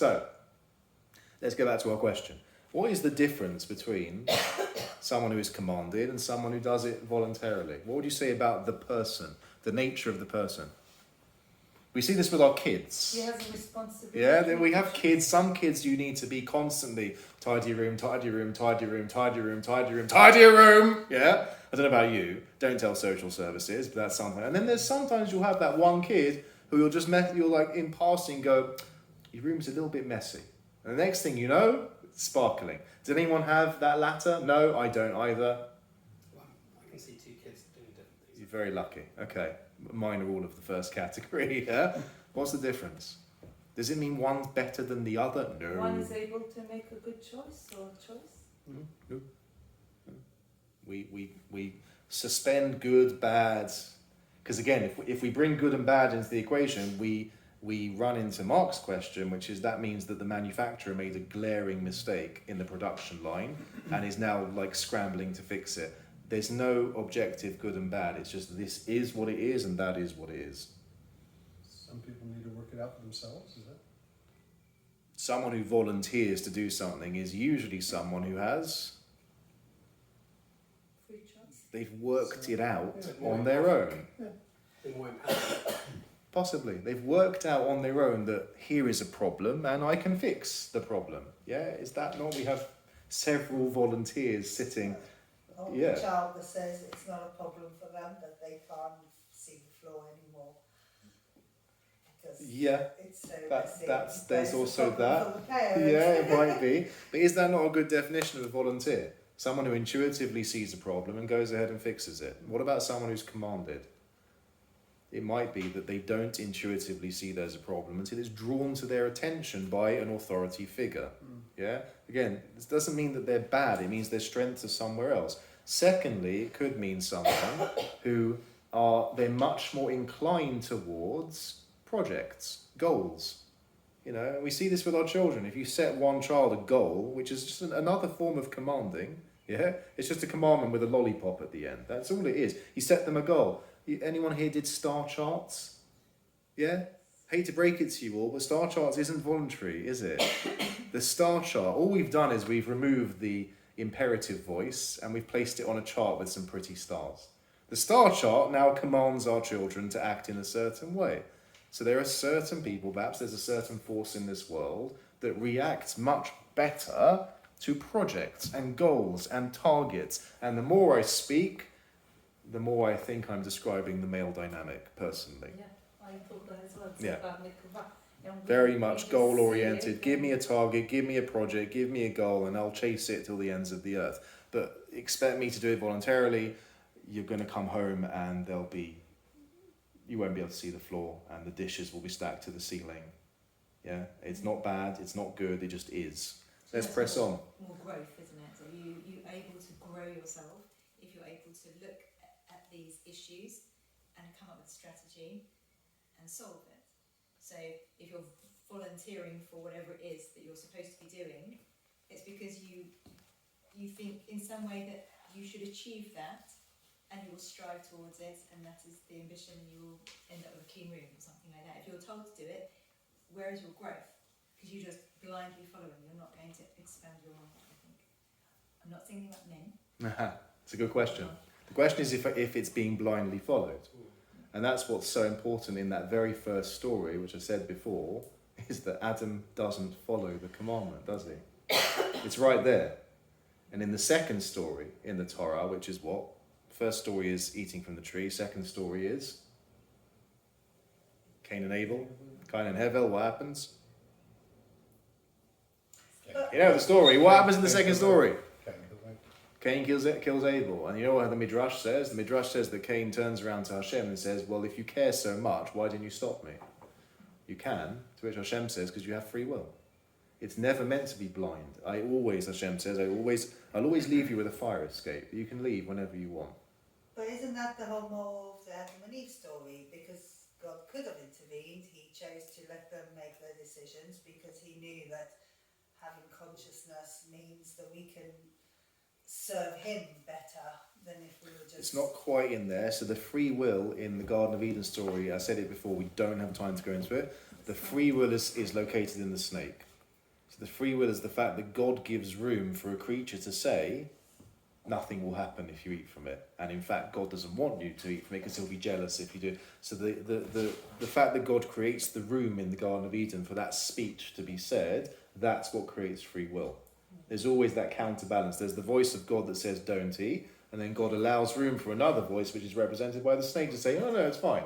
So, let's go back to our question. What is the difference between someone who is commanded and someone who does it voluntarily? What would you say about the person, the nature of the person? We see this with our kids. He has a responsibility. Yeah, then we have kids. Some kids you need to be constantly tidy room, tidy room, tidy room, tidy room, tidy room, tidy room. Yeah, I don't know about you. Don't tell social services, but that's something. And then there's sometimes you'll have that one kid who you'll just you'll like in passing go, your room's a little bit messy. And the next thing you know, it's sparkling. Does anyone have that latter? No, I don't either. Well, I can see two kids doing different things. You're very lucky. Okay. Mine are all of the first category, yeah? What's the difference? Does it mean one's better than the other? No. One is able to make a good choice or choice. No. We suspend good, bad. Because again, if we bring good and bad into the equation, we run into Mark's question, which is that means that the manufacturer made a glaring mistake in the production line and is now like scrambling to fix it. There's no objective good and bad. It's just this is what it is and that is what it is. Some people need to work it out for themselves, is that? Someone who volunteers to do something is usually someone who has, Free choice. they've worked it out Yeah, on their own. They're more empowered. Possibly. They've worked out on their own that here is a problem and I can fix the problem. Yeah, is that not? We have several volunteers sitting. Or Yeah. the child that says it's not a problem for them that they can't see the floor anymore. Because Yeah, it's so that's- messy. there's It's a also problem that. for the parents. yeah, it might be. But is that not a good definition of a volunteer? Someone who intuitively sees a problem and goes ahead and fixes it. What about someone who's commanded? It might be that they don't intuitively see there's a problem until it's drawn to their attention by an authority figure. Yeah? Again, this doesn't mean that they're bad, it means their strengths are somewhere else. Secondly, it could mean someone who they're much more inclined towards projects, goals. You know, we see this with our children. If you set one child a goal, which is just another form of commanding, yeah, it's just a commandment with a lollipop at the end. That's all it is. You set them a goal. Anyone here did star charts? Yeah? Hate to break it to you all, but star charts isn't voluntary, is it? The star chart, all we've done is we've removed the imperative voice and we've placed it on a chart with some pretty stars. The star chart now commands our children to act in a certain way. So there are certain people, perhaps there's a certain force in this world that reacts much better to projects and goals and targets. And the more I speak, the more I think I'm describing the male dynamic personally. Yeah, I thought that as well. Yeah. About Nickelback. And Very we much just goal see oriented. it. Give me a target, give me a project, give me a goal, and I'll chase it till the ends of the earth. But expect me to do it voluntarily, you're going to come home and you won't be able to see the floor and the dishes will be stacked to the ceiling. Yeah, it's not bad, it's not good, it just is. Let's That's press on. more growth, isn't it? So you're able to grow yourself if you're able to look at these issues and come up with a strategy and solve it. So if you're volunteering for whatever it is that you're supposed to be doing, it's because you think in some way that you should achieve that and you will strive towards it, and that is the ambition, and you will end up with a clean room or something like that. If you're told to do it, where is your growth? Because you just blindly following, you're not going to expand your mind, I think. I'm not thinking about men. It's a good question. The question is if it's being blindly followed. And that's what's so important in that very first story, which I said before, is that Adam doesn't follow the commandment, does he? It's right there. And in the second story in the Torah, which is what? First story is eating from the tree. Second story is Cain and Abel. Cain and Hevel, what happens? You know the story. What happens in the second story? Cain kills Abel. And you know what the Midrash says? The Midrash says that Cain turns around to Hashem and says, well, if you care so much, why didn't you stop me? You can. To which Hashem says, because you have free will. It's never meant to be blind. Hashem says, I'll always leave you with a fire escape. You can leave whenever you want. But isn't that the whole moral of the Adam and Eve story? Because God could have intervened, he chose to let them make their decisions because he knew that having consciousness means that we can serve him better than if we were just... It's not quite in there. So the free will in the Garden of Eden story, I said it before, we don't have time to go into it. The free will is located in the snake. The free will is the fact that God gives room for a creature to say, nothing will happen if you eat from it. And in fact, God doesn't want you to eat from it because he'll be jealous if you do. So the fact that God creates the room in the Garden of Eden for that speech to be said, that's what creates free will. There's always that counterbalance. There's the voice of God that says, don't eat. And then God allows room for another voice, which is represented by the snake, to say, oh, no, it's fine.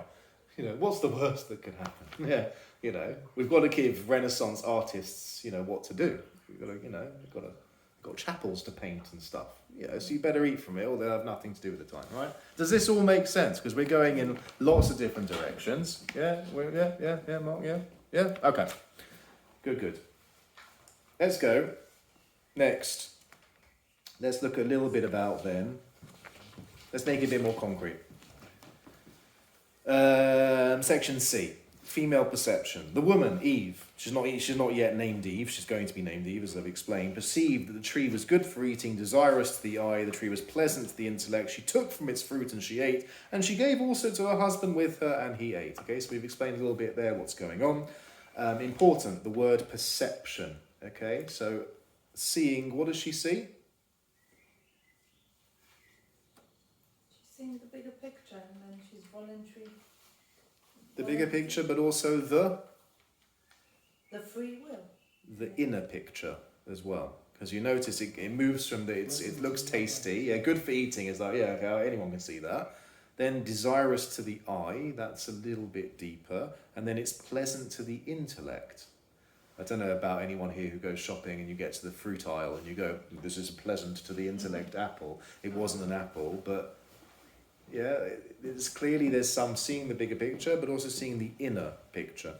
You know, what's the worst that can happen? Yeah, you know, we've got to give Renaissance artists, you know, what to do. We've got to, you know, we've got chapels to paint and stuff. You know, so you better eat from it or they'll have nothing to do with the time, right? Does this all make sense? Because we're going in lots of different directions. Yeah, Mark, yeah? Okay. Good. Let's go. Next. Let's look a little bit about then. Let's make it a bit more concrete. Section C. Female perception. The woman, Eve, she's not yet named Eve, she's going to be named Eve, as I've explained, perceived that the tree was good for eating, desirous to the eye, the tree was pleasant to the intellect, she took from its fruit and she ate, and she gave also to her husband with her, and he ate. Okay, so we've explained a little bit there what's going on. Important, the word perception. Okay, so seeing, what does she see? She's seeing the bigger picture and then she's voluntary. The bigger picture, but also the free will. the inner picture as well. Because you notice it moves from it looks tasty, yeah, good for eating, it's like, yeah, okay, anyone can see that. Then desirous to the eye, that's a little bit deeper. And then it's pleasant to the intellect. I don't know about anyone here who goes shopping and you get to the fruit aisle and you go, this is a pleasant to the intellect apple. It wasn't an apple, but yeah, it's clearly there's some seeing the bigger picture, but also seeing the inner picture.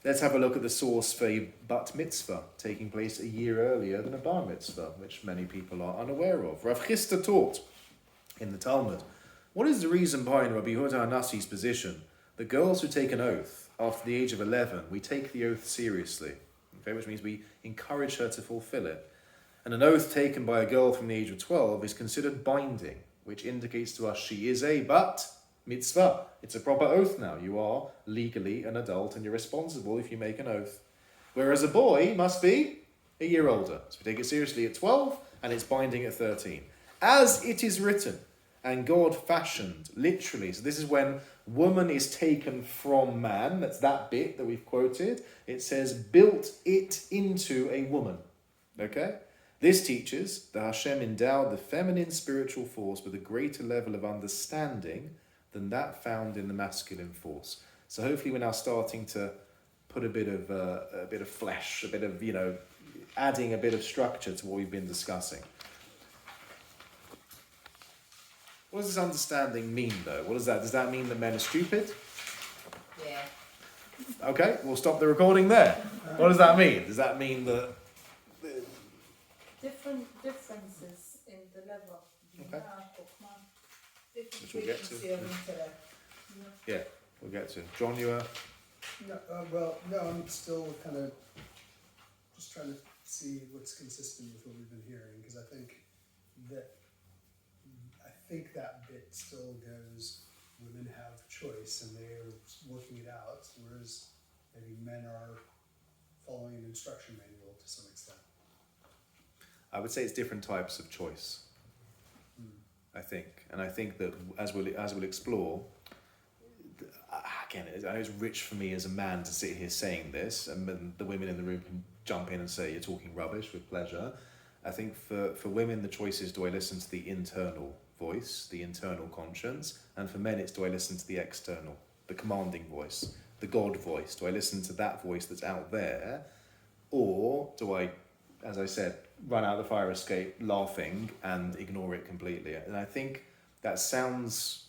Let's have a look at the source for a bat mitzvah taking place a year earlier than a bar mitzvah, which many people are unaware of. Rav Chisda taught in the Talmud, what is the reason behind Rabbi Yehuda HaNasi's position that girls who take an oath after the age of 11, we take the oath seriously, okay, which means we encourage her to fulfill it. And an oath taken by a girl from the age of 12 is considered binding, which indicates to us she is a bat mitzvah. It's a proper oath now. You are legally an adult and you're responsible if you make an oath. Whereas a boy must be a year older. So we take it seriously at 12 and it's binding at 13. As it is written, and God fashioned, literally. So this is when woman is taken from man. That's that bit that we've quoted. It says, built it into a woman. Okay? This teaches that Hashem endowed the feminine spiritual force with a greater level of understanding than that found in the masculine force. So hopefully we're now starting to put a bit of flesh, a bit of, you know, adding a bit of structure to what we've been discussing. What does this understanding mean, though? What does that? Does that mean that men are stupid? Yeah. Okay, we'll stop the recording there. What does that mean? Does that mean that? Different differences in the level. Okay. Different Which we'll get to. frequency of intellect. Yeah, we'll get to. John, you were. No, I'm still kind of just trying to see what's consistent with what we've been hearing, because I think that bit still goes, women have choice and they're working it out, whereas maybe men are following an instruction manual to some extent. I would say it's different types of choice. I think, and I think that as we'll explore, again, I know it's rich for me as a man to sit here saying this, and the women in the room can jump in and say you're talking rubbish with pleasure. I think for women the choice is, do I listen to the internal voice, the internal conscience, and for men it's, do I listen to the external, the commanding voice, the God voice? Do I listen to that voice that's out there, or do I, as I said, run out the fire escape laughing and ignore it completely? And I think that sounds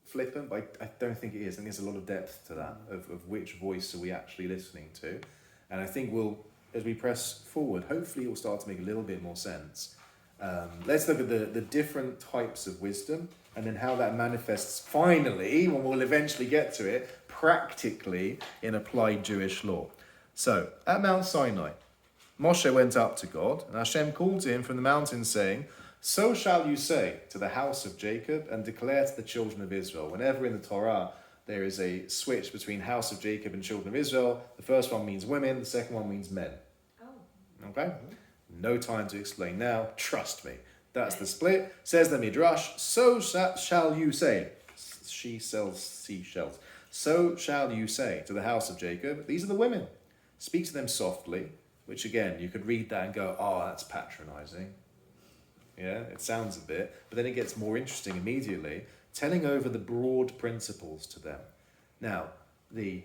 flippant, but I don't think it is. I think there's a lot of depth to that, of which voice are we actually listening to. And I think we'll, as we press forward, hopefully it will start to make a little bit more sense. Let's look at the different types of wisdom and then how that manifests finally, when we'll eventually get to it, practically in applied Jewish law. So, at Mount Sinai, Moshe went up to God, and Hashem called to him from the mountain, saying, so shall you say to the house of Jacob and declare to the children of Israel. Whenever in the Torah there is a switch between House of Jacob and Children of Israel. The first one means women, the second one means men. Oh. Okay? No time to explain now. Trust me. That's the split. Says the Midrash, so shall you say. She sells seashells. So shall you say to the house of Jacob, these are the women. Speak to them softly, which again, you could read that and go, oh, that's patronizing. Yeah, it sounds a bit, but then it gets more interesting immediately, telling over the broad principles to them. Now, the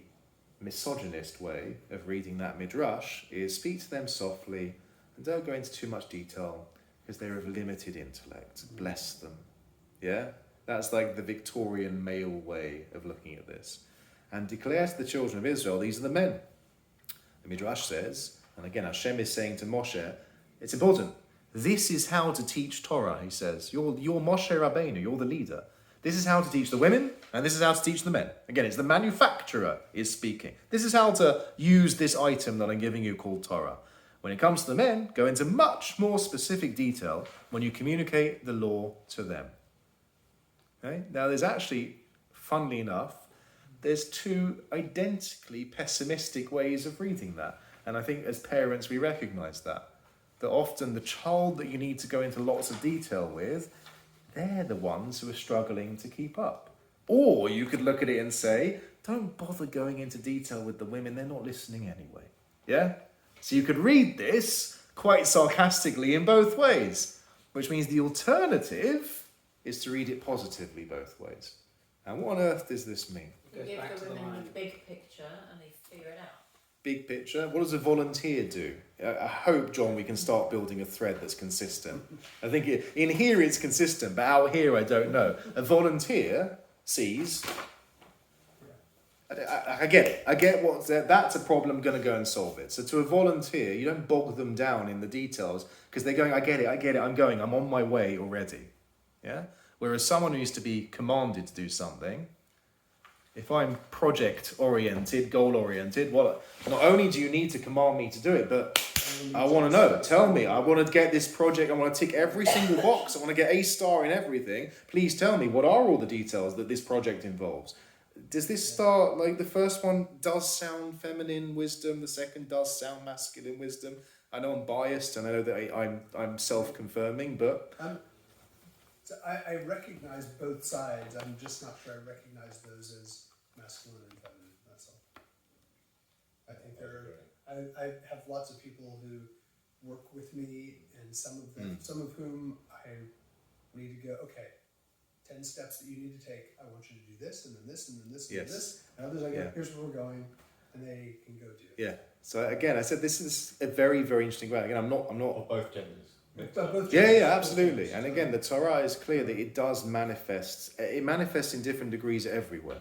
misogynist way of reading that Midrash is speak to them softly and don't go into too much detail because they're of limited intellect. Bless them. Yeah? That's like the Victorian male way of looking at this. And declare to the children of Israel, these are the men. The Midrash says, and again Hashem is saying to Moshe, it's important. This is how to teach Torah, he says. You're Moshe Rabbeinu, you're the leader. This is how to teach the women, and this is how to teach the men. Again, it's the manufacturer is speaking. This is how to use this item that I'm giving you called Torah. When it comes to the men, go into much more specific detail when you communicate the law to them. Okay? Now, there's actually, funnily enough, there's two identically pessimistic ways of reading that. And I think as parents, we recognize that often the child that you need to go into lots of detail with, they're the ones who are struggling to keep up. Or you could look at it and say, don't bother going into detail with the women, they're not listening anyway. Yeah? So you could read this quite sarcastically in both ways, which means the alternative is to read it positively both ways. And what on earth does this mean? It goes Give back the to the women line. the big picture and they figure it out. Big picture. What does a volunteer do? I hope, John, we can start building a thread that's consistent. I think in here it's consistent, but out here I don't know. A volunteer sees... I get it. I get what's there. That's a problem, going to go and solve it. So to a volunteer, you don't bog them down in the details because they're going, I get it, I'm on my way already. Yeah? Whereas someone who used to be commanded to do something, if I'm project-oriented, goal-oriented, well, not only do you need to command me to do it, but I want to know. Tell me. I want to get this project. I want to tick every single box. I want to get a star in everything. Please tell me, what are all the details that this project involves? Does this start, like the first one does sound feminine wisdom, the second does sound masculine wisdom? I know I'm biased and I know that I'm self-confirming, but... So I recognize both sides. I'm just not sure I recognize those as masculine and feminine. That's all. I think I have lots of people who work with me, and some of them, some of whom I need to go, okay, 10 steps that you need to take. I want you to do this, and then this, and then this, and then this. And others I go, here's where we're going, and they can go do it. Yeah. So again, I said this is a very, very interesting way. Again, I'm not. Or both genders. Yeah, absolutely. And again, the Torah is clear that it does manifest. It manifests in different degrees everywhere.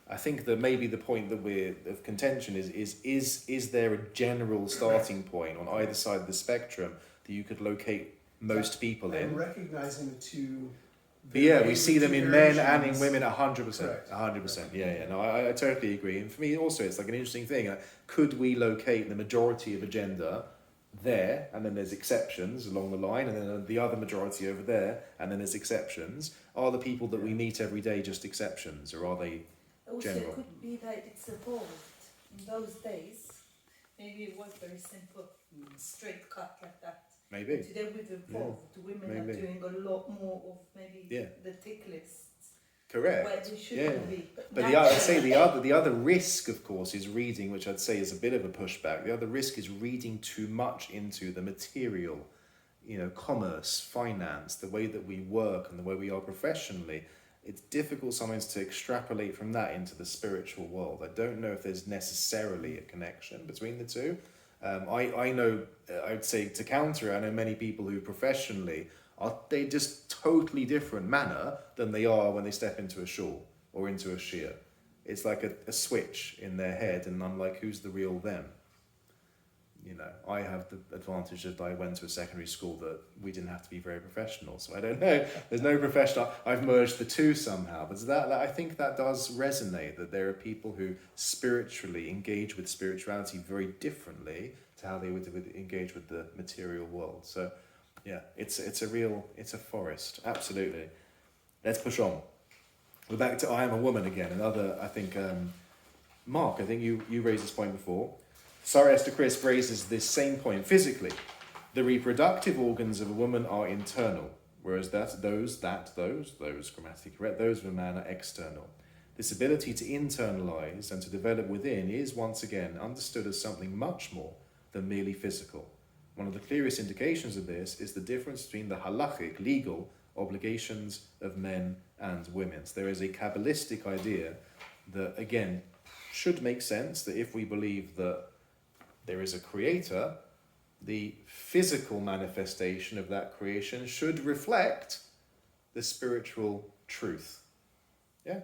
I think that maybe the point that we're of contention is there a general starting point on either side of the spectrum that you could locate most people I'm in? recognizing the two. But yeah, we see them in men and in variations. women 100%. Correct. 100%. Yeah. No, I totally agree. And for me also, it's like an interesting thing. Like, could we locate the majority of a gender there, and then there's exceptions along the line, and then the other majority over there, and then there's exceptions? Are the people that we meet every day just exceptions, or are they Also, general? it could be that it's evolved. In those days, Maybe it was very simple, straight cut like that. Maybe. today we've evolved. Women maybe. are doing a lot more of maybe Yeah. the tick lists. Correct. Where they shouldn't Yeah. be. But I'd say the other risk, of course, is reading, which I'd say is a bit of a pushback. The other risk is reading too much into the material, commerce, finance, the way that we work and the way we are professionally. It's difficult sometimes to extrapolate from that into the spiritual world. I don't know if there's necessarily a connection between the two. I know, I'd say to counter, I know many people who professionally they just totally different manner than they are when they step into a shul or into a shir. It's like a switch in their head, and I'm like, who's the real them? I have the advantage that I went to a secondary school that we didn't have to be very professional, so I don't know. There's no professional. I've merged the two somehow, but that I think that does resonate, that there are people who spiritually engage with spirituality very differently to how they would engage with the material world. So, yeah, it's a forest, absolutely. Let's push on. We're back to I am a woman again. Another, I think, Mark, I think you raised this point before. Sorry, Esther Chris raises this same point physically. The reproductive organs of a woman are internal, whereas those grammatically correct, those of a man are external. This ability to internalize and to develop within is once again understood as something much more than merely physical. One of the clearest indications of this is the difference between the halachic, legal obligations of men and women. So there is a Kabbalistic idea that, again, should make sense, that if we believe that there is a creator, the physical manifestation of that creation should reflect the spiritual truth. Yeah?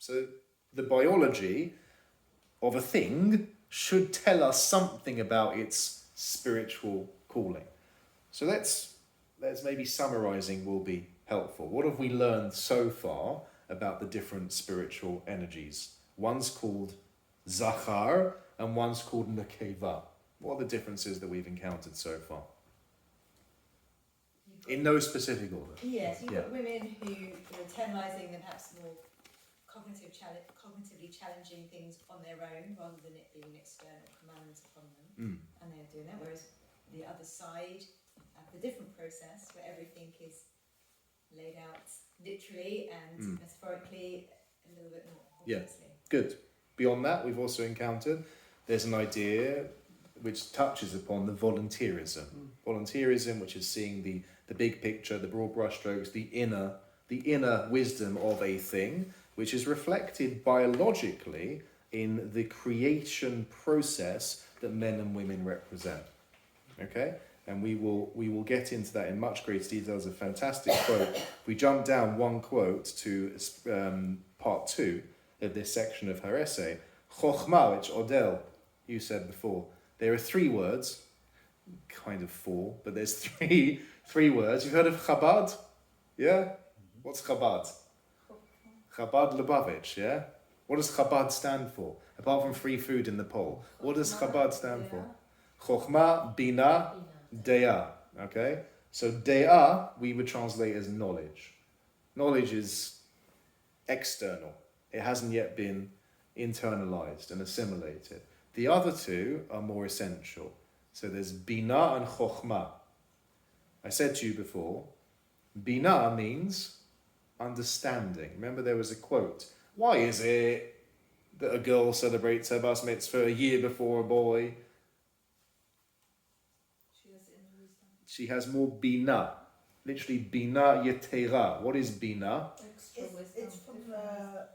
So the biology of a thing should tell us something about its spiritual calling. So let's maybe summarizing will be helpful. What have we learned so far about the different spiritual energies? One's called Zachar and one's called Nekeva. What are the differences that we've encountered so far? In no specific order. Yes, you've Yeah. got women who are internalising and perhaps more cognitively challenging things on their own rather than it being an external command upon them, and they're doing that. Whereas the other side have the different process where everything is laid out literally and metaphorically a little bit more Yeah. obviously. Good. Beyond that, we've also encountered there's an idea which touches upon the volunteerism. Volunteerism, which is seeing the big picture, the broad brushstrokes, the inner wisdom of a thing, which is reflected biologically in the creation process that men and women represent. Okay? And we will get into that in much greater detail. There's a fantastic quote. If we jump down one quote to part 2 of this section of her essay, Chochma, which Odell, you said before, there are 3 words, kind of 4, but there's three words. You've heard of Chabad? Yeah? What's Chabad? Chabad Lubavitch, yeah? What does Chabad stand for? Apart from free food in the poll. What does Chabad stand for? Chochma, Bina, De'ah. Okay? So De'ah, we would translate as knowledge. Knowledge is external. It hasn't yet been internalized and assimilated. The other 2 are more essential. So there's Bina and Chochma. I said to you before, Bina means understanding. Remember there was a quote. Why is it that a girl celebrates her bas mitzvah a year before a boy? She has inner wisdom. She has more Bina. Literally Bina Yetera. What is Bina? Extra wisdom. It's from the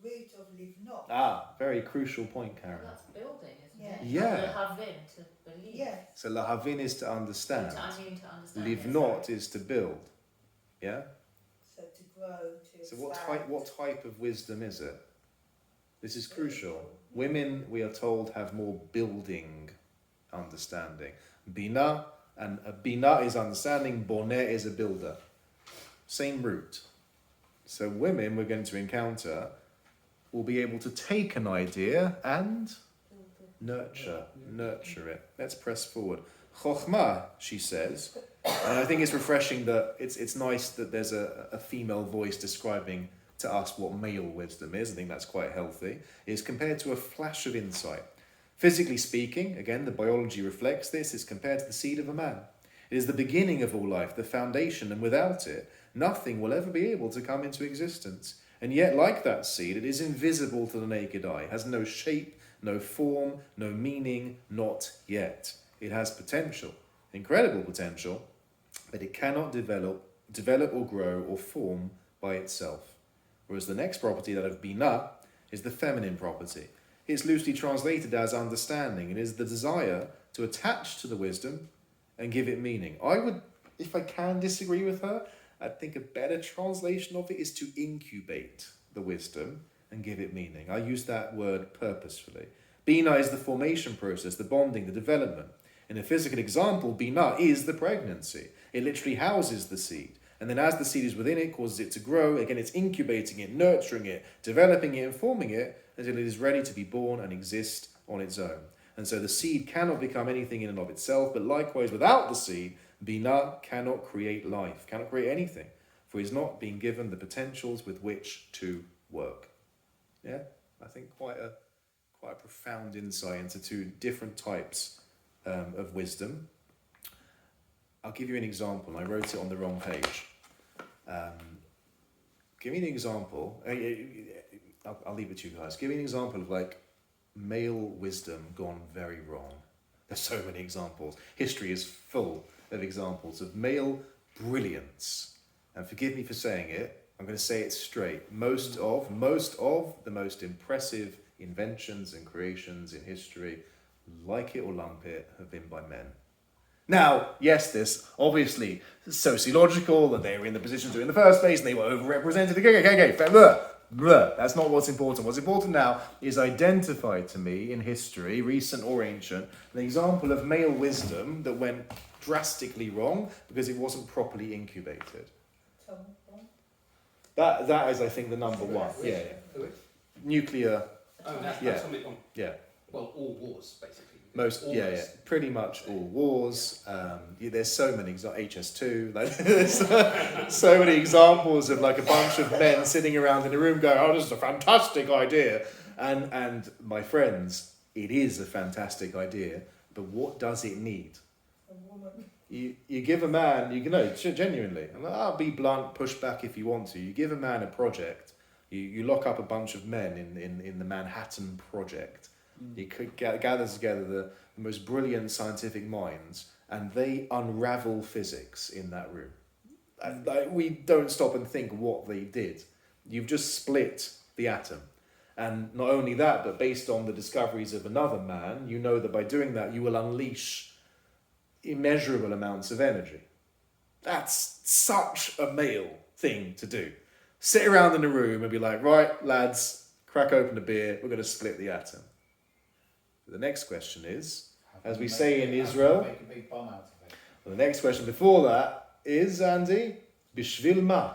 root of livnot. Ah, very crucial point, Karen. That's building, isn't it? Yeah. To have in, to believe. Yes. So lahavin is to understand. To understand. Livnot is to build. Yeah? So to grow, to So expand. what type of wisdom is it? This is crucial. Women, we are told, have more building understanding. Bina, and a bina is understanding, boneh is a builder. Same root. So women we're going to encounter will be able to take an idea and nurture it. Let's press forward. Chochma, she says, and I think it's refreshing that it's nice that there's a female voice describing to us what male wisdom is. I think that's quite healthy. Is compared to a flash of insight. Physically speaking, again, the biology reflects this, is compared to the seed of a man. It is the beginning of all life, the foundation, and without it, nothing will ever be able to come into existence. And yet, like that seed, it is invisible to the naked eye, has no shape, no form, no meaning, not yet. It has potential, incredible potential, but it cannot develop or grow or form by itself. Whereas the next property, that of Bina, is the feminine property. It's loosely translated as understanding. It is the desire to attach to the wisdom and give it meaning. I would, if I can disagree with her, I think a better translation of it is to incubate the wisdom and give it meaning. I use that word purposefully. Bina is the formation process, the bonding, the development. In a physical example, Bina is the pregnancy. It literally houses the seed. And then as the seed is within it, causes it to grow. Again, it's incubating it, nurturing it, developing it, and forming it until it is ready to be born and exist on its own. And so the seed cannot become anything in and of itself, but likewise, without the seed, Bina cannot create life, cannot create anything, for it is not being given the potentials with which to work. Yeah, I think quite a profound insight into two different types of wisdom. I'll give you an example. I wrote it on the wrong page. Give me an example. I'll leave it to you guys. Give me an example of like male wisdom gone very wrong. There's so many examples. History is full of examples of male brilliance. And forgive me for saying it, I'm going to say it straight. Most of the most impressive inventions and creations in history, like it or lump it, have been by men. Now, yes, there's obviously sociological, that they were in the position to in the first place and they were overrepresented. Okay, that's not what's important. What's important now is identify to me in history, recent or ancient, an example of male wisdom that went drastically wrong because it wasn't properly incubated. Tom Bomb. That is, I think, the number one. Yeah. Who? Nuclear. Oh, that's Yeah. atomic bomb. Yeah. Well, all wars, basically. Most, All yeah, wars. yeah, pretty much all wars. There's so many HS2. Like, there's so many examples of like a bunch of men sitting around in a room going, "Oh, this is a fantastic idea," and my friends, it is a fantastic idea. But what does it need? A woman. You give a man, you know, genuinely. I'll be blunt, push back if you want to. You give a man a project. You lock up a bunch of men in the Manhattan Project. You could gather together the most brilliant scientific minds, and they unravel physics in that room. And, like, we don't stop and think what they did. You've just split the atom. And not only that, but based on the discoveries of another man, you know that by doing that, you will unleash immeasurable amounts of energy. That's such a male thing to do. Sit around in a room and be like, right, lads, crack open a beer, we're going to split the atom. The next question is, as we say in Israel, Make a big bomb out of it. well, the next question before that is, Andy, Bishvil ma?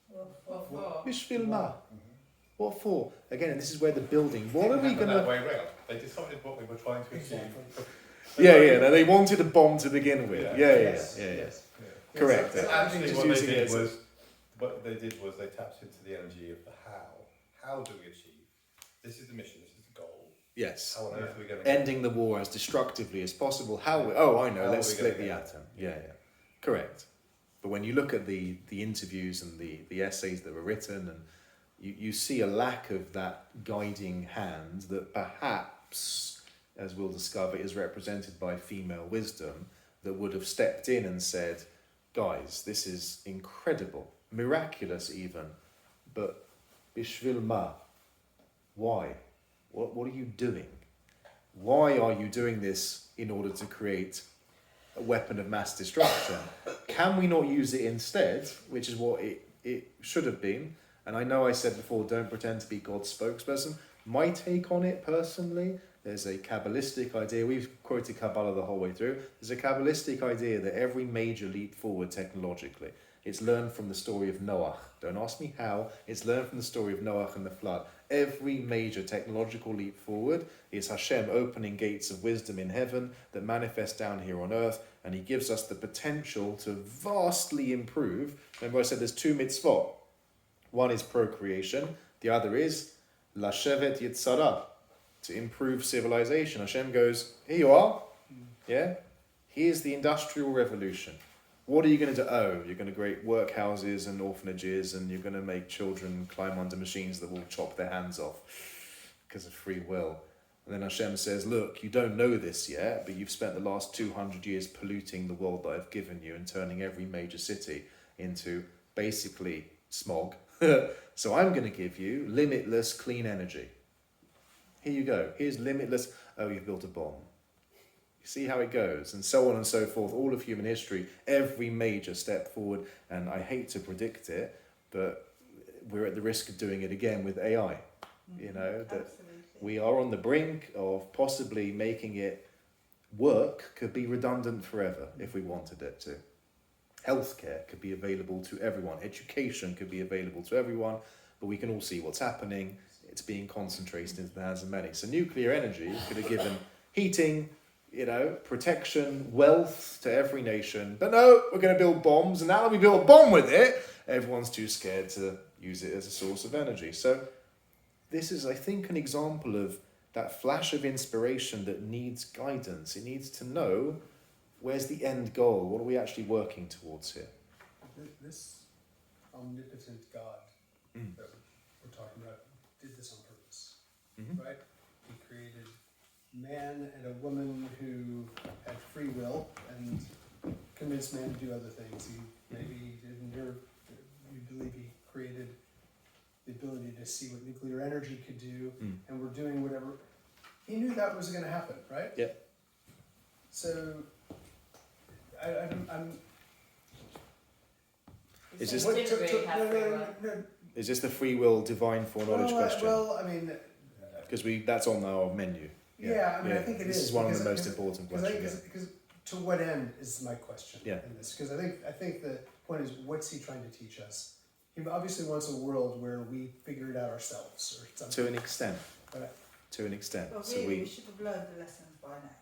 What for? Bishvil ma? What for? Again, this is where the building, what are we going That to... way round. They decided what we were trying to achieve. Yeah, no, they wanted a bomb to begin with. Yeah. Yes. Correct. So actually, Just what using they it did as a- was they tapped into the energy of the how. How do we achieve? This is the mission. This is the goal. Yes. How on earth are we going to Ending the war as destructively as possible. I know, How let's are we split gonna the get atom. Yeah. Correct. But when you look at the interviews and the essays that were written, and you see a lack of that guiding hand that perhaps, as we'll discover, is represented by female wisdom that would have stepped in and said, guys, this is incredible, miraculous even, but bishvil ma? Why? What are you doing? Why are you doing this in order to create a weapon of mass destruction? Can we not use it instead, which is what it should have been? And I know I said before, don't pretend to be God's spokesperson. My take on it personally, there's a Kabbalistic idea. We've quoted Kabbalah the whole way through. There's a Kabbalistic idea that every major leap forward technologically, it's learned from the story of Noah. Don't ask me how. It's learned from the story of Noah and the flood. Every major technological leap forward is Hashem opening gates of wisdom in heaven that manifest down here on earth, and he gives us the potential to vastly improve. Remember I said there's two mitzvot. One is procreation. The other is Lashevet Yitzhara, to improve civilization. Hashem goes, here you are. Yeah? Here's the Industrial Revolution. What are you going to do? Oh, you're going to create workhouses and orphanages, and you're going to make children climb under machines that will chop their hands off because of free will. And then Hashem says, look, you don't know this yet, but you've spent the last 200 years polluting the world that I've given you and turning every major city into basically smog. So I'm going to give you limitless clean energy. Here you go. Here's limitless. Oh, you've built a bomb. You see how it goes, and so on and so forth. All of human history, every major step forward, and I hate to predict it, but we're at the risk of doing it again with AI. You know, that we are on the brink of possibly making it work, could be redundant forever if we wanted it to. Healthcare could be available to everyone. Education could be available to everyone, but we can all see what's happening. It's being concentrated into the hands of many. So nuclear energy could have given heating, protection, wealth to every nation. But no, we're going to build bombs, and now that we build a bomb with it, everyone's too scared to use it as a source of energy. So this is, I think, an example of that flash of inspiration that needs guidance. It needs to know, where's the end goal? What are we actually working towards here? This omnipotent God Mm. that we're talking about did this on purpose, Mhm. right? He created man and a woman who had free will and convinced man to do other things. He maybe you believe he created the ability to see what nuclear energy could do, Mm. and we're doing whatever. He knew that was going to happen, right? Yeah. So I'm Is So this- you didn't really have free will. no, Is this the free will divine foreknowledge question? Well, I mean, Because that's on our menu. yeah, I mean, I think it this is. is one of the because- most important Because questions. because to what end is my question Yeah. in this? Because I think the point is, what's he trying to teach us? He obviously wants a world where we figure it out ourselves or something. To an extent. Right. To an extent. Well, So really, we we. should have learned the lessons by now.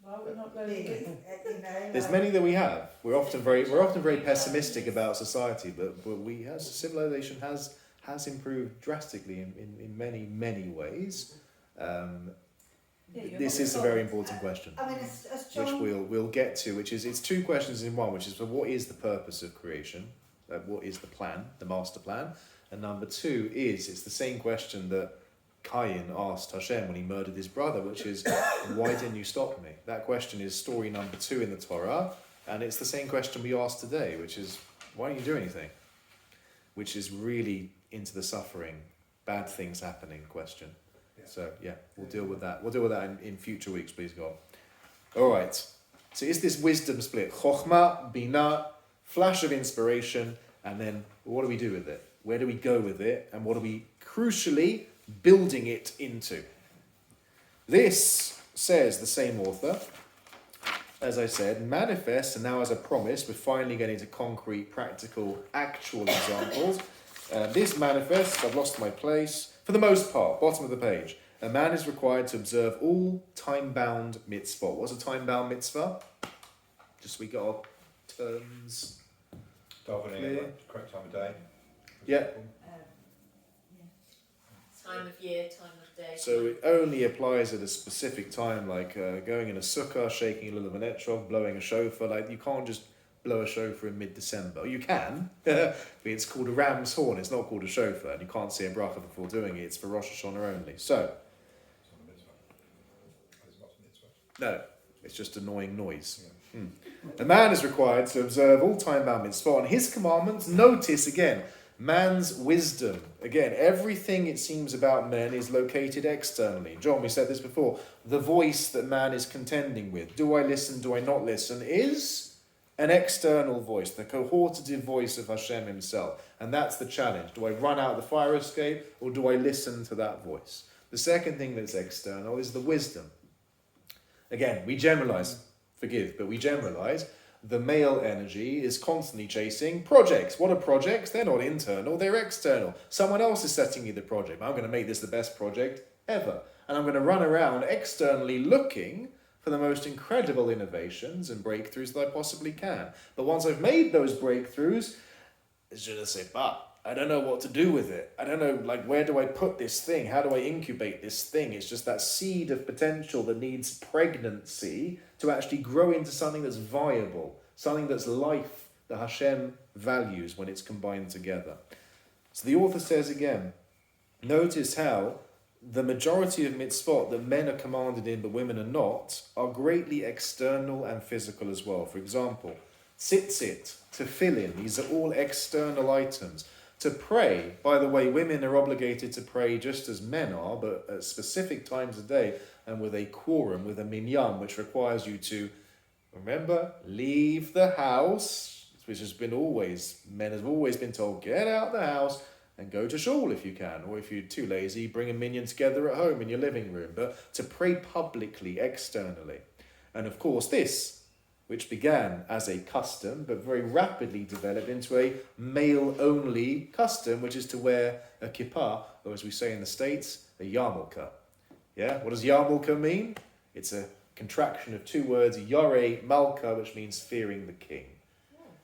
Why we're not Really, learning you know, There's like- many that we have. We're often very pessimistic about society, but we have civilization has improved drastically in many ways. Yeah, you're This not is a very important question, I mean, as which John, we'll get to. Which is it's two questions in one. Which is, what is the purpose of creation? What is the plan, the master plan? And number two is, it's the same question that Cain asked Hashem when he murdered his brother, which is, why didn't you stop me? That question is story number 2 in the Torah, and it's the same question we ask today, which is, why don't you do anything? Which is really into the suffering, bad things happening question. Yeah. So yeah, we'll deal with that. We'll deal with that in future weeks, please God. All right. So it's this wisdom split: chokhmah, binah, flash of inspiration, and then what do we do with it? Where do we go with it? And what are we crucially building it into? This, says the same author, as I said, manifests, and now as a promise, we're finally getting to concrete, practical, actual examples. This manifests, I've lost my place, for the most part, bottom of the page. A man is required to observe all time-bound mitzvot. What's a time-bound mitzvah? Just so we got our terms. Davening Clear. at the correct time of day. Yeah. Time of year, time of day. So it only applies at a specific time, like going in a sukkah, shaking a little manetrov, blowing a shofar. Like, you can't just blow a shofar in mid-December. You can, but it's called a ram's horn. It's not called a shofar, and you can't say a bracha before doing it. It's for Rosh Hashanah only. So, It's not a mitzvah. It's not a mitzvah. no, it's just annoying noise. A man is required to observe all time-bound mitzvah, and his commandments, notice again, man's wisdom. Again, everything it seems about men is located externally. John, we said this before. The voice that man is contending with, do I listen, do I not listen, is an external voice, the cohortative voice of Hashem himself. And that's the challenge. Do I run out the fire escape, or do I listen to that voice? The second thing that's external is the wisdom. Again, we generalize, forgive, but we generalize. The male energy is constantly chasing projects. What are projects? They're not internal, they're external. Someone else is setting me the project. I'm going to make this the best project ever. And I'm going to run around externally looking for the most incredible innovations and breakthroughs that I possibly can. But once I've made those breakthroughs, it's just to say, but I don't know what to do with it. I don't know, like, where do I put this thing? How do I incubate this thing? It's just that seed of potential that needs pregnancy to actually grow into something that's viable, something that's life that Hashem values when it's combined together. So the author says again, notice how the majority of mitzvot that men are commanded in but women are not are greatly external and physical as well. For example, tzitzit, tefillin, these are all external items. To pray, by the way, women are obligated to pray just as men are, but at specific times a day and with a quorum, with a minyan, which requires you to, remember, leave the house, which has been always, men have always been told, get out the house and go to shul if you can, or if you're too lazy, bring a minyan together at home in your living room, but to pray publicly, externally. And of course this, which began as a custom, but very rapidly developed into a male-only custom, which is to wear a kippah, or as we say in the States, a yarmulke. Yeah, what does yarmulke mean? It's a contraction of two words, yare malka, which means fearing the king.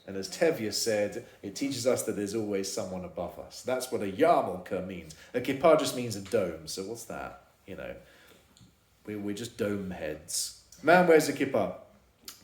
And as Tevye said, it teaches us that there's always someone above us. That's what a yarmulke means. A kippah just means a dome. So what's that? You know, we're just dome heads. Man wears a kippah.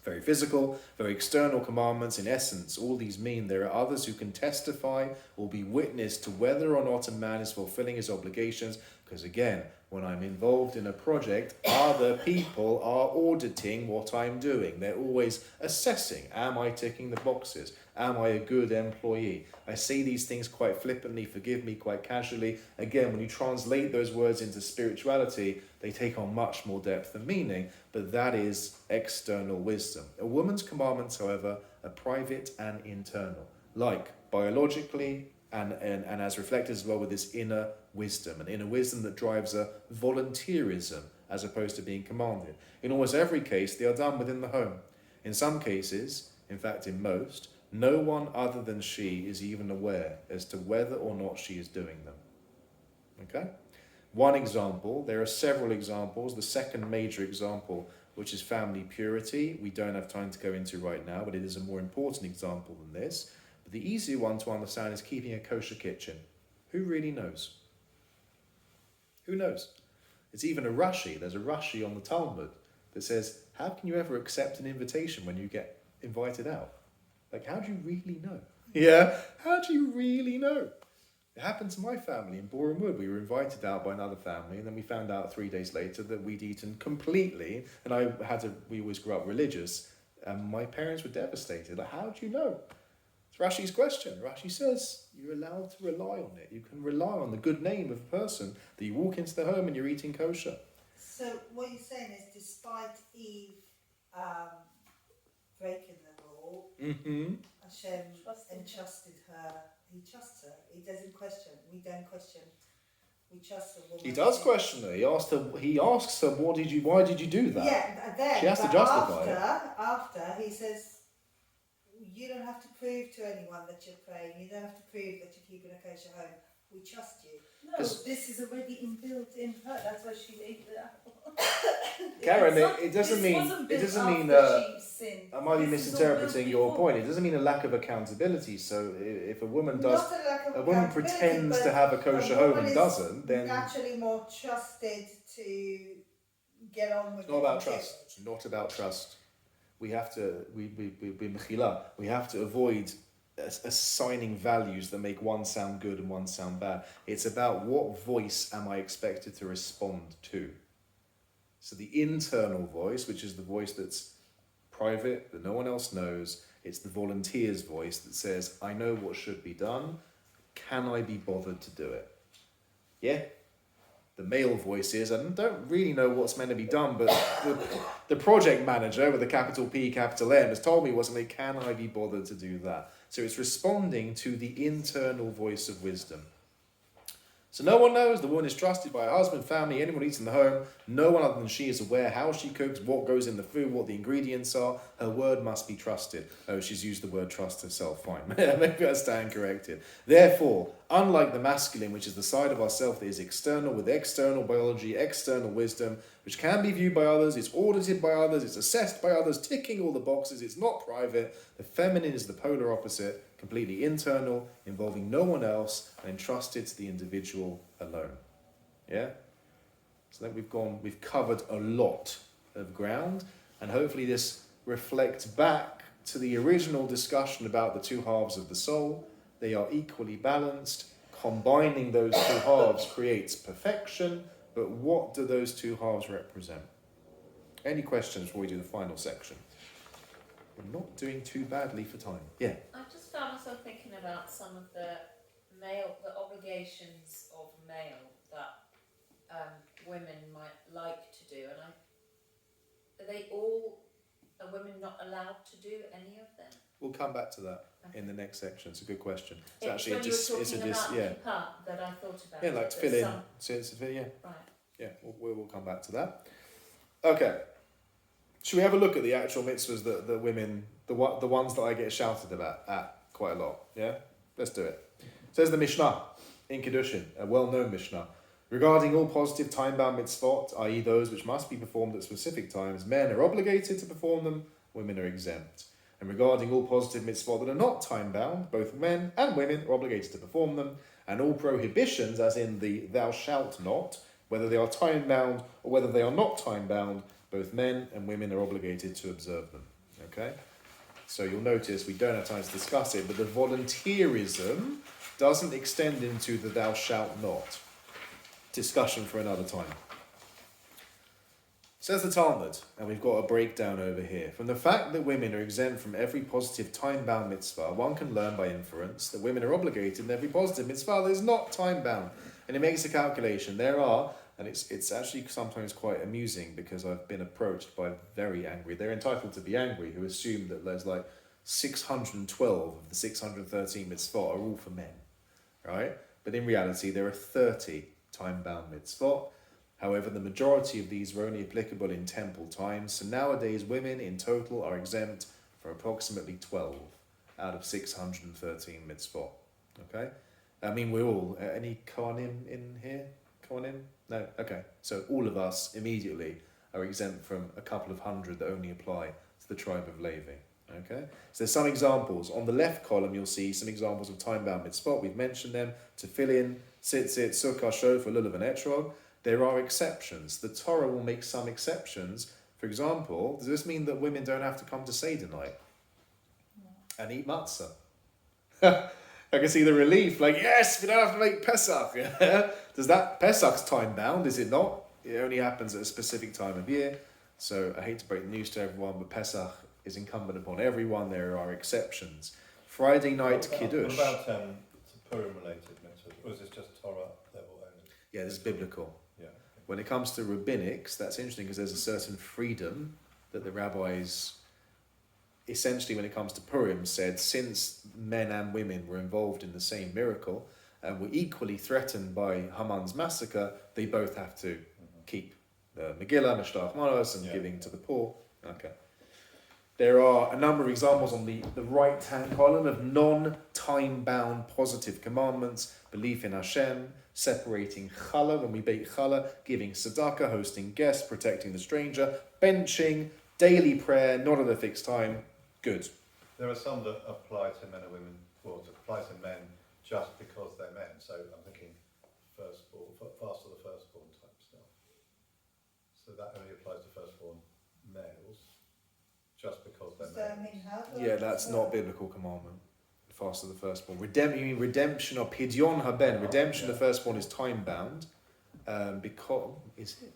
Very physical, very external commandments. In essence, all these mean there are others who can testify or be witness to whether or not a man is fulfilling his obligations. Because again, when I'm involved in a project, other people are auditing what I'm doing. They're always assessing, am I ticking the boxes? Am I a good employee? I say these things quite flippantly, forgive me, quite casually. Again, when you translate those words into spirituality, they take on much more depth and meaning, but that is external wisdom. A woman's commandments, however, are private and internal, like biologically and as reflected as well with this inner wisdom, an inner wisdom that drives a volunteerism as opposed to being commanded. In almost every case, they are done within the home. In some cases, in fact in most, no one other than she is even aware as to whether or not she is doing them. Okay? One example, there are several examples. The second major example, which is family purity, we don't have time to go into right now, but it is a more important example than this. But the easier one to understand is keeping a kosher kitchen. Who really knows? Who knows? It's even a Rashi. There's a Rashi on the Talmud that says, how can you ever accept an invitation when you get invited out? Like, how do you really know? Yeah, how do you really know? It happened to my family in Boreham Wood. We were invited out by another family, and then we found out 3 days later that we'd eaten completely, and we always grew up religious, and my parents were devastated. Like, how do you know? It's Rashi's question. Rashi says, you're allowed to rely on it. You can rely on the good name of a person that you walk into the home and you're eating kosher. So what you're saying is, despite Eve breaking the law, Hashem entrusted her. He trusts her. He doesn't question. We don't question. We trust the woman. He does question her. He asks her, why did you do that? Yeah, then, She has to but justify it. After he says, you don't have to prove to anyone that you're praying. You don't have to prove that you're keeping a kosher home. We trust you. No, this is already inbuilt in her. That's why she ate the apple. Karen, It's not- it doesn't this mean wasn't built after she sinned. I might be This is all misinterpreting built your before. point. It doesn't mean a lack of accountability. So if a woman does, Not a lack of a woman accountability, pretends to but have a kosher a home woman and is doesn't, then naturally more trusted to get on with it's not about it. trust. It's not about trust. We have to we have to avoid assigning values that make one sound good and one sound bad. It's about what voice am I expected to respond to. So the internal voice, which is the voice that's private, that no one else knows, it's the volunteer's voice that says, I know what should be done, can I be bothered to do it? Yeah? The male voice is, I don't really know what's meant to be done, but the project manager with a capital P, capital M has told me what's something, can I be bothered to do that? So it's responding to the internal voice of wisdom. So no one knows, the woman is trusted by her husband, family, anyone who eats in the home. No one other than she is aware how she cooks, what goes in the food, what the ingredients are. Her word must be trusted. Oh, she's used the word trust herself, fine. Maybe I stand corrected. Therefore, unlike the masculine, which is the side of ourself that is external with external biology, external wisdom, which can be viewed by others, it's audited by others, it's assessed by others, ticking all the boxes, it's not private. The feminine is the polar opposite, completely internal, involving no one else, and entrusted to the individual alone. Yeah? So then we've covered a lot of ground, and hopefully this reflects back to the original discussion about the two halves of the soul. They are equally balanced. Combining those two halves creates perfection, but what do those two halves represent? Any questions before we do the final section? We're not doing too badly for time. Yeah. I just found myself thinking about some of the obligations of male that women might like to do, and are women not allowed to do any of them? We'll come back to that in the next section. It's a good question. It's It's actually when you were talking about yeah. kippah that I thought about. Yeah, like it, to fill that in. some- So it's yeah. Right. Yeah, we'll come back to that. Okay. Should we have a look at the actual mitzvahs that the women, the ones that I get shouted about at quite a lot? Yeah? Let's do it. Says the Mishnah in Kedushin, a well-known Mishnah. Regarding all positive time-bound mitzvot, i.e. those which must be performed at specific times, men are obligated to perform them, women are exempt. And regarding all positive mitzvot that are not time-bound, both men and women are obligated to perform them, and all prohibitions, as in the thou shalt not, whether they are time-bound or whether they are not time-bound, both men and women are obligated to observe them. Okay? So you'll notice we don't have time to discuss it, but the volunteerism doesn't extend into the thou shalt not. Discussion for another time. Says the Talmud, and we've got a breakdown over here. From the fact that women are exempt from every positive time-bound mitzvah, one can learn by inference that women are obligated in every positive mitzvah that is not time-bound. And it makes a calculation. There are, and it's actually sometimes quite amusing because I've been approached by very angry, they're entitled to be angry, who assume that there's like 612 of the 613 mitzvah are all for men, right? But in reality, there are 30 time-bound mitzvah. However, the majority of these were only applicable in temple times, so nowadays women in total are exempt for approximately 12 out of 613 mitzvah. Okay? I mean, we're all, any Kohanim in here? Kohanim? No? Okay. So all of us immediately are exempt from a couple of hundred that only apply to the tribe of Levi. Okay? So there's some examples. On the left column, you'll see some examples of time-bound mitzvah. We've mentioned them. Tefillin, tzitzit, sukkah, shofar, lulav, and etrog. There are exceptions. The Torah will make some exceptions. For example, does this mean that women don't have to come to Seder night and eat matzah? I can see the relief, like, yes, we don't have to make Pesach. Does that, Pesach's time bound, is it not? It only happens at a specific time of year. So I hate to break the news to everyone, but Pesach is incumbent upon everyone. There are exceptions. Friday night Kiddush. What about Purim related mitzvahs? Or is this just Torah level only? Yeah, this is biblical. Yeah. When it comes to rabbinics, that's interesting because there's a certain freedom that the rabbis, essentially when it comes to Purim, said since men and women were involved in the same miracle and were equally threatened by Haman's massacre, they both have to keep the Megillah, Mishlach Manos, and giving to the poor. Okay. There are a number of examples on the right-hand column of non-time-bound positive commandments: belief in Hashem, separating challah when we bake challah, giving tzedakah, hosting guests, protecting the stranger, benching, daily prayer, not at a fixed time. Good. There are some that apply to men and women, or to apply to men just because they're men. So I'm thinking firstborn, fast of the firstborn type stuff. So that only applies to firstborn males, just because they're So, I males. mean, how do Yeah, that's not biblical commandment. Fast of the firstborn. You mean redemption or pidyon haben. Redemption of the firstborn is time-bound. Because, is it?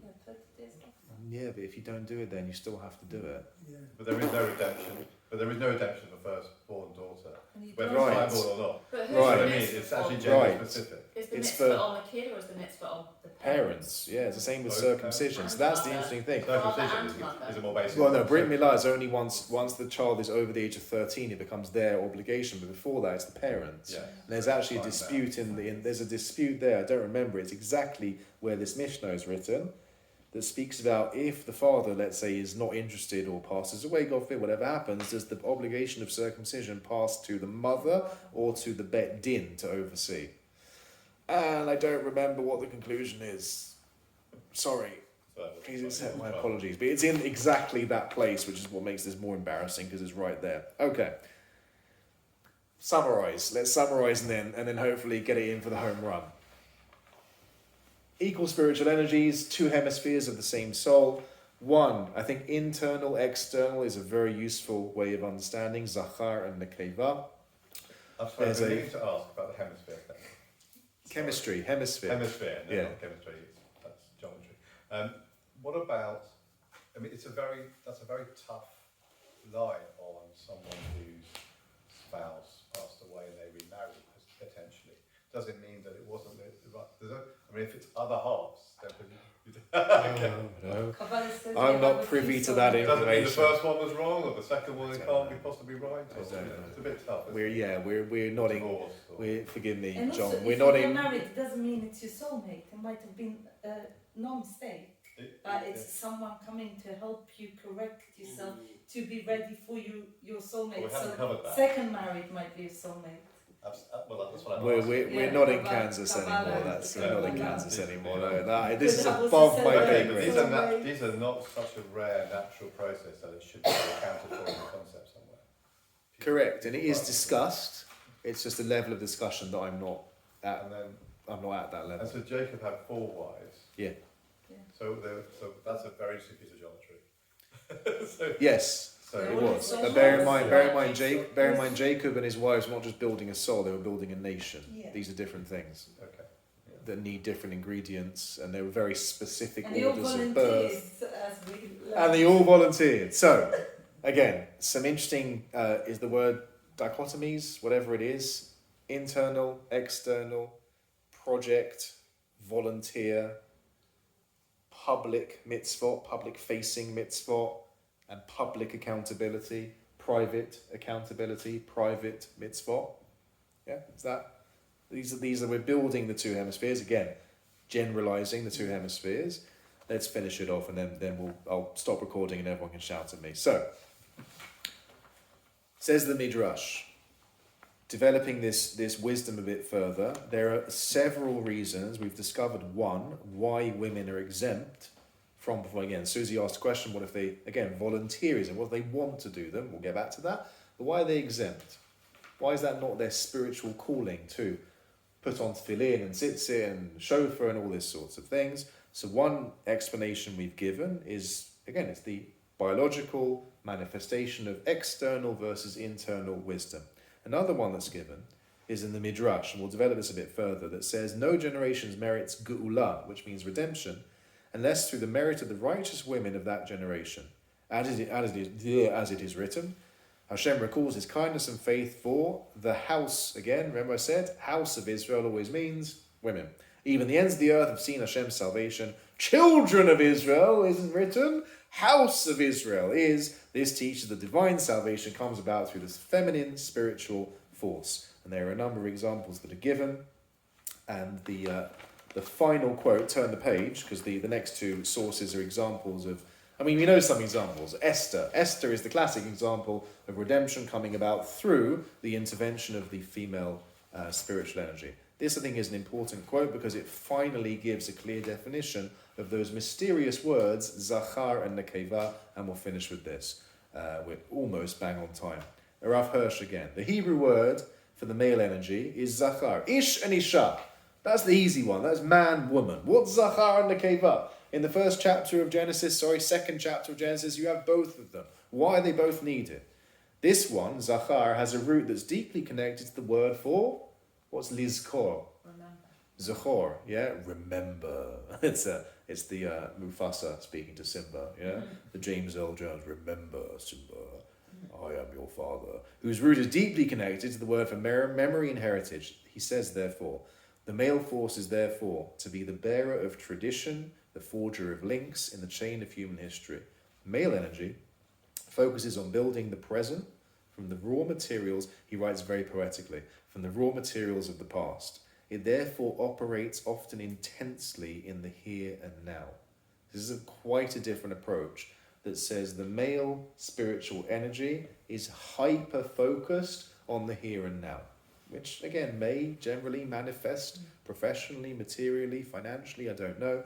Yeah, 30 days off. Yeah, but if you don't do it, then you still have to do it. Yeah. But there is no redemption. But there is no redemption for firstborn daughter, And you whether don't- Right. it's firstborn or not. But who's Right. That's what the I mean. mitzvah It's actually on? gender Right. specific. Is the It's mitzvah for- on the kid or is the mitzvah on the Parents, yeah, it's the same with Both circumcision. So that's the interesting thing. Circumcision and is mother. a more basic. Well, no, Brit Milah is only once the child is over the age of 13, it becomes their obligation. But before that, it's the parents. Yeah. And there's actually a Fine, dispute there's a dispute there. I don't remember. It's exactly where this Mishnah is written, that speaks about if the father, let's say, is not interested or passes away, God forbid, whatever happens, does the obligation of circumcision pass to the mother or to the Bet Din to oversee? And I don't remember what the conclusion is. Sorry. Please accept my apologies. But it's in exactly that place, which is what makes this more embarrassing because it's right there. Okay. Summarise. Let's summarise and then hopefully get it in for the home run. Equal spiritual energies, two hemispheres of the same soul. One, I think internal, external is a very useful way of understanding Zachar and Nekeva. I'm sorry, There's we a- need to ask about the hemisphere thing. Chemistry, hemisphere. Hemisphere, no, Yeah. not chemistry. That's geometry. What about? I mean, that's a very tough line on someone whose spouse passed away and they remarried potentially. Does it mean that it wasn't the right? I mean, if it's other halves, then No. Kabbalah says I'm they not have a privy few to that souls. does it mean the information. first one was wrong or the second one I don't can't know. be possibly right? Or, I don't know. It's a bit tough. isn't We're it? nodding. Divorce or- Forgive me, And John. also, We're if nodding. you get married, it doesn't mean it's your soulmate. It might have been no mistake, but it's someone coming to help you correct yourself to be ready for your Well, soulmate. we haven't So covered that. second marriage might be a soulmate. Well, that's what I'm We're, asking. we're Yeah, not in Kabbalah- Kansas Kabbalah anymore. is That's the we're not in Kabbalah. Kansas anymore. No, Because this is that was above the my same pay Okay, but way. grade. these are not such a rare natural process that it should be accounted for in the concept somewhere. Correct, and it is discussed. It's just a level of discussion that I'm not at. And then, I'm not at that and level. so Jacob had 4 wives. Yeah. Yeah. So that's a very interesting piece of geometry. Yes, So it Yeah, was. so But bear in was- mind, bear in mind, Jacob and his wives were not just building a soul; they were building a nation. Yeah. These are different things okay. that need different ingredients, and they were very specific And they all orders of birth. volunteers, as we learned. And they all volunteered. So, again, some interesting is the word dichotomies, whatever it is: internal, external, project, volunteer, public mitzvot, public-facing mitzvot, and public accountability, private accountability, private mitzvot. Yeah, is that? These are we're building the 2 hemispheres again, generalizing the 2 hemispheres. Let's finish it off, and then I'll stop recording, and everyone can shout at me. So, says the Midrash. Developing this wisdom a bit further, there are several reasons. We've discovered one, why women are exempt from, again, Susie asked a question, what if they, again, volunteerism, what if they want to do them? We'll get back to that. But why are they exempt? Why is that not their spiritual calling to put on tefillin and tzitzit and shofar and all these sorts of things? So one explanation we've given is, again, it's the biological manifestation of external versus internal wisdom. Another one that's given is in the Midrash, and we'll develop this a bit further, that says, no generations merits geula, which means redemption, unless through the merit of the righteous women of that generation. As it is written, Hashem recalls his kindness and faith for the house, again, remember I said, house of Israel always means women. Even the ends of the earth have seen Hashem's salvation. Children of Israel isn't written. House of Israel is. This teaches that divine salvation comes about through this feminine spiritual force. And there are a number of examples that are given. And the final quote, turn the page, because the next 2 sources are examples of, I mean, we know some examples. Esther. Esther is the classic example of redemption coming about through the intervention of the female spiritual energy. This, I think, is an important quote because it finally gives a clear definition of those mysterious words, Zachar and Nekeva, and we'll finish with this. We're almost bang on time. Rav Hirsch again. The Hebrew word for the male energy is Zachar. Ish and Isha. That's the easy one. That's man, woman. What's Zachar and Nekeva? In the second chapter of Genesis, you have both of them. Why are they both needed? This one, Zachar, has a root that's deeply connected to the word for, what's lizkor? Remember. Zachor, yeah? Remember. It's the Mufasa speaking to Simba, yeah? The James Earl Jones, remember, Simba, I am your father. Whose root is deeply connected to the word for memory and heritage. He says, therefore, the male force is therefore to be the bearer of tradition, the forger of links in the chain of human history. Male energy focuses on building the present from the raw materials, he writes very poetically, from the raw materials of the past. It therefore operates often intensely in the here and now. This is quite a different approach that says the male spiritual energy is hyper-focused on the here and now, which again may generally manifest professionally, materially, financially, I don't know.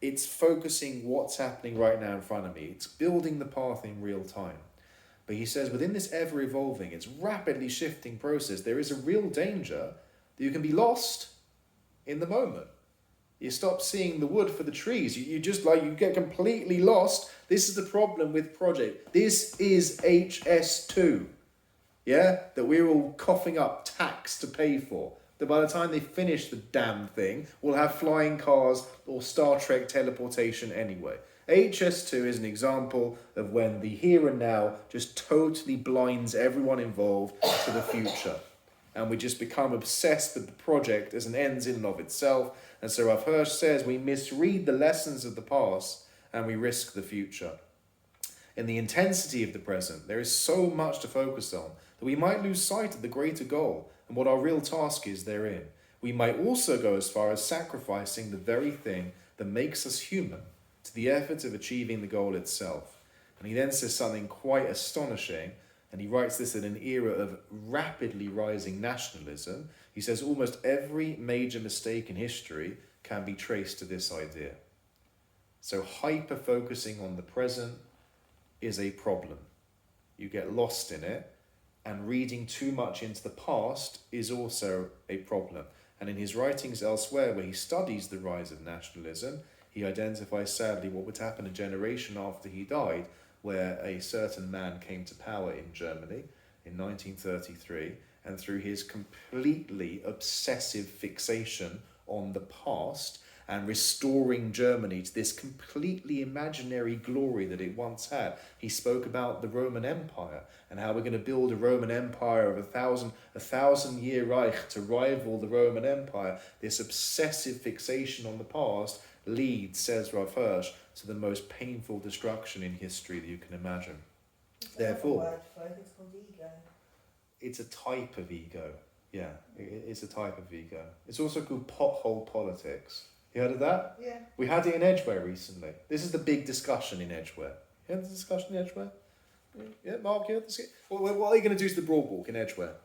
It's focusing what's happening right now in front of me. It's building the path in real time. But he says within this ever-evolving, it's rapidly shifting process, there is a real danger that you can be lost in the moment. You stop seeing the wood for the trees. You get completely lost. This is the problem with project. This is HS2. Yeah? That we're all coughing up tax to pay for. That by the time they finish the damn thing, we'll have flying cars or Star Trek teleportation anyway. HS2 is an example of when the here and now just totally blinds everyone involved to the future. And we just become obsessed with the project as an ends in and of itself. And so Rav Hirsch says we misread the lessons of the past and we risk the future. In the intensity of the present, there is so much to focus on that we might lose sight of the greater goal and what our real task is therein. We might also go as far as sacrificing the very thing that makes us human to the effort of achieving the goal itself. And he then says something quite astonishing, And he writes this in an era of rapidly rising nationalism. He says almost every major mistake in history can be traced to this idea. So hyper-focusing on the present is a problem. You get lost in it, and reading too much into the past is also a problem. And in his writings elsewhere, where he studies the rise of nationalism, he identifies sadly what would happen a generation after he died, where a certain man came to power in Germany in 1933, and through his completely obsessive fixation on the past and restoring Germany to this completely imaginary glory that it once had. He spoke about the Roman Empire and how we're going to build a Roman Empire of a thousand-year Reich to rival the Roman Empire. This obsessive fixation on the past leads, says Rav Hirsch, to the most painful destruction in history that you can imagine. It's Therefore- another word for it, it's called ego. It's a type of ego. Yeah, it's a type of ego. It's also called pothole politics. You heard of that? Yeah. We had it in Edgware recently. This is the big discussion in Edgware. You heard the discussion in Edgware? Yeah, Mark, you heard this? What are you going to do to the Broadwalk in Edgware?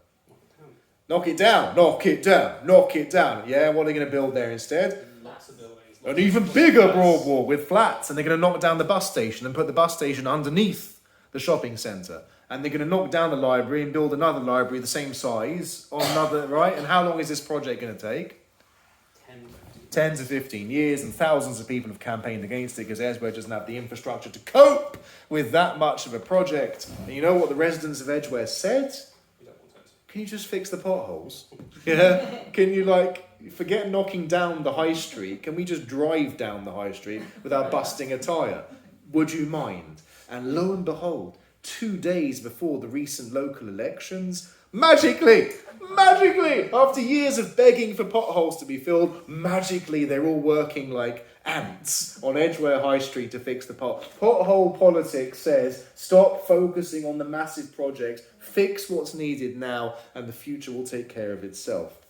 Knock it down, knock it down, knock it down. Yeah, what are they going to build there instead? Lots of buildings. An even bigger Broadwalk with flats, and they're going to knock down the bus station and put the bus station underneath the shopping centre. And they're going to knock down the library and build another library the same size on another, right? And how long is this project going to take? 10 to 15 years, and thousands of people have campaigned against it because Edgware doesn't have the infrastructure to cope with that much of a project. And you know what the residents of Edgware said? We don't want it. Can you just fix the potholes? Yeah? Can you, forget knocking down the high street? Can we just drive down the high street without busting a tyre? Would you mind? And lo and behold, 2 days before the recent local elections, magically, after years of begging for potholes to be filled, magically they're all working like ants on Edgware High Street to fix the pothole politics says, stop focusing on the massive projects, fix what's needed now, and the future will take care of itself.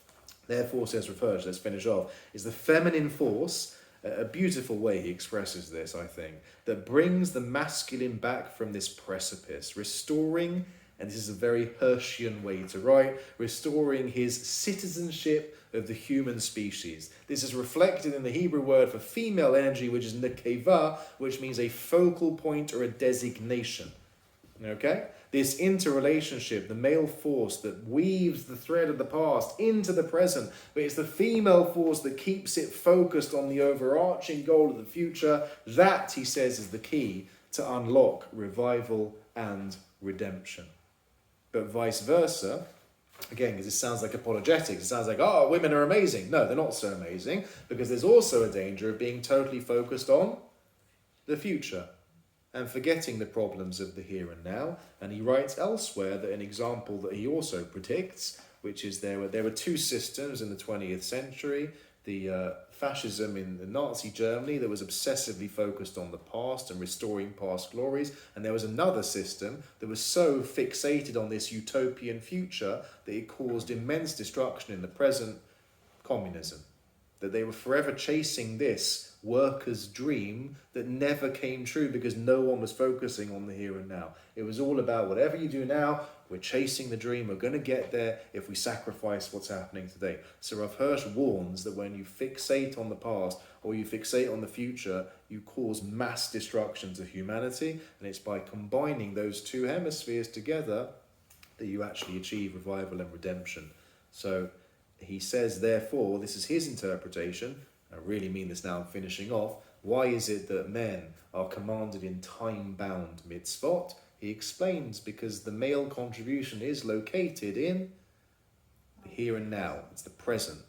Therefore, says Rav Hirsch, let's finish off, is the feminine force, a beautiful way he expresses this, I think, that brings the masculine back from this precipice, restoring, and this is a very Hirschian way to write, restoring his citizenship of the human species. This is reflected in the Hebrew word for female energy, which is nekeva, which means a focal point or a designation. Okay? This interrelationship, the male force that weaves the thread of the past into the present, but it's the female force that keeps it focused on the overarching goal of the future. That, he says, is the key to unlock revival and redemption. But vice versa, again, because it sounds like apologetics, it sounds like, oh, women are amazing. No, they're not so amazing, because there's also a danger of being totally focused on the future and forgetting the problems of the here and now. And he writes elsewhere that an example that he also predicts, which is there were two systems in the 20th century, the fascism in the Nazi Germany that was obsessively focused on the past and restoring past glories, and there was another system that was so fixated on this utopian future that it caused immense destruction in the present, communism. That they were forever chasing this workers' dream that never came true because no one was focusing on the here and now. It was all about whatever you do now, we're chasing the dream, we're going to get there if we sacrifice what's happening today. So Rav Hirsch warns that when you fixate on the past or you fixate on the future, you cause mass destruction to humanity, and it's by combining those two hemispheres together that you actually achieve revival and redemption. So he says, therefore, this is his interpretation, I really mean this now, I'm finishing off, why is it that men are commanded in time-bound mitzvot? He explains, because the male contribution is located in the here and now. It's the present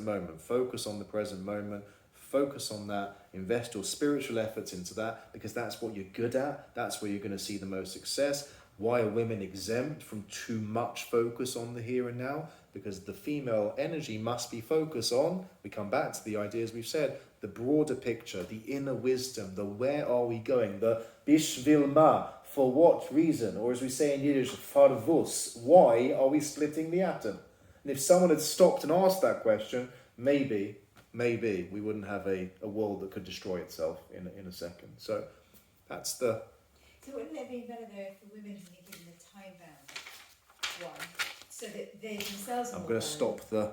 moment. Focus on the present moment, focus on that, invest your spiritual efforts into that, because that's what you're good at, that's where you're going to see the most success. Why are women exempt from too much focus on the here and now? Because the female energy must be focused on, we come back to the ideas we've said, the broader picture, the inner wisdom, the where are we going, the bishvil ma, for what reason? Or as we say in Yiddish, farvus, why are we splitting the atom? And if someone had stopped and asked that question, maybe we wouldn't have a world that could destroy itself in a second. So that's the... So wouldn't it be better though if the women had been given the time bound. One, so that they themselves are I'm more going to valuable. stop the